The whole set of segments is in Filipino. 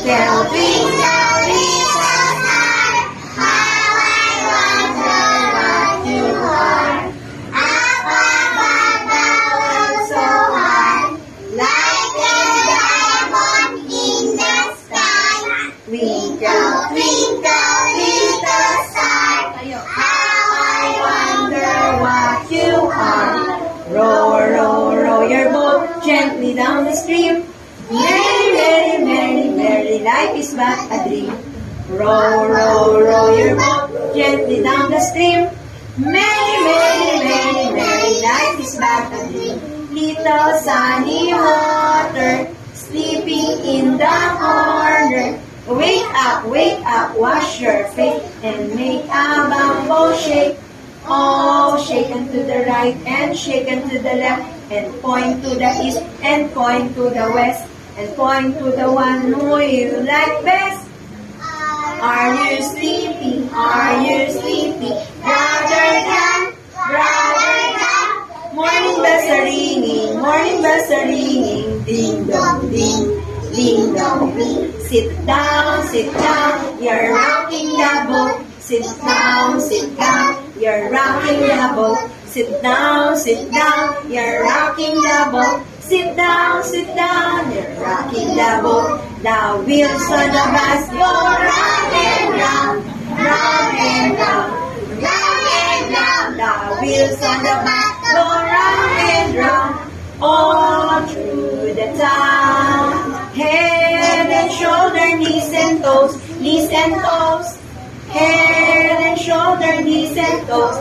Twinkle, twinkle, little star, how I wonder what you are. Up above the world so high, like a diamond in the sky. Twinkle, twinkle, little star, how I wonder what you are. Row, row, row your boat gently down the stream. Merry, merry, merry, merry, life is but a dream. Row, row, row your boat gently down the stream. Merry, merry, merry, merry, life is but a dream. Little sunny water, sleeping in the corner. Wake up, wash your face, and make a bamboo shake. Oh, shaken to the right and shaken to the left, and point to the east and point to the west, and point to the one who you like best. Are you sleepy? Are you sleepy? Brother Dan, brother Dan. Morning bells are ringing, morning bells are ringing. Ding dong ding, ding dong ding. Sit down, you're rocking the boat. Sit down, you're rocking the boat. Sit down, you're rocking the boat. Sit down, you're rocking the boat. The wheels on the bus go round and round, round and round, round and round. The wheels on the bus go round and round, all through the town. Head and shoulder, knees and toes, knees and toes. Head and shoulder, knees and toes,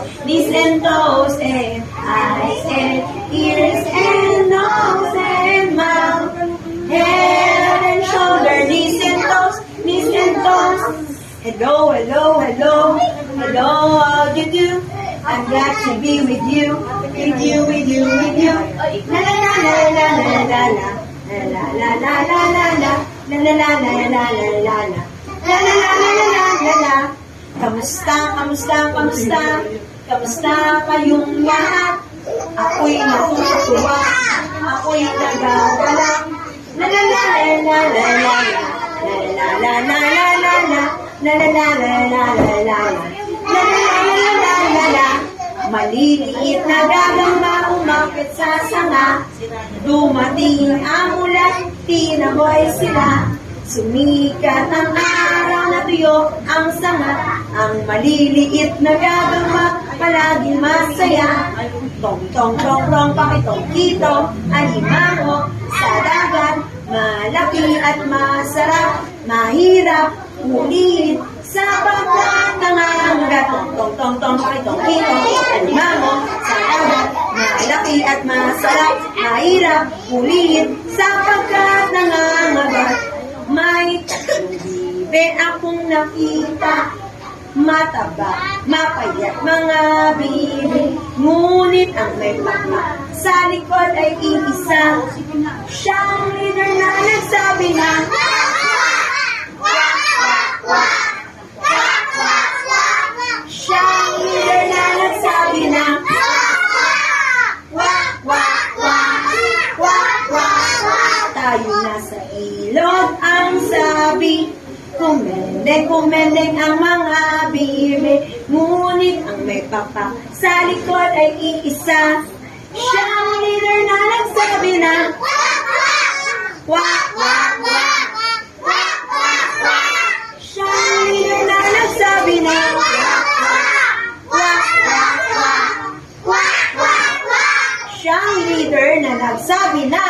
and eyes and ears and nose and mouth. Head and shoulder, knees and toes, Hello, hello, hello, hello, how do you do? I'm glad to be with you, with you, with you, with you. La la la la la la la la, la la la la la la, la la la la la la la, la la la la la la la. Kamusta, kamusta, kamusta? Kamusta kayong lahat? Ako'y natutuwa, ako'y nagagalak. La la la la la la la, la la la la la la la, la la la la la la la, la la la la la la la. Maliliit na gagamba umakit sa sanga. Dumating ang ulan, tinaboy sila. Sumikat ang araw na tuyo ang sanga. Ang maliliit na gagamba palaging masaya. Tong tong tong tong pakitong kito, alimango sa dagat. Malaki at masarap, mahirap ulit sapagkat nangangagat. Tong tong tong pakitong kito, alimango sa dagat. Malaki at masarap, mahirap ulit sapagkat nangangagat. May tatlong bibe akong nakita, mataba, mapayat mga bibi. Ngunit ang may pakma sa likod ay iisa. Siyang leader na nagsabi na siyang leader na nagsabi na tayo nasa ilog ang sabi. Kumendeng ang mga bibi. Ngunit ang may papak sa likod ay iisa. Siyang leader na nagsabi na siyang leader na nagsabi na siyang leader na nagsabi na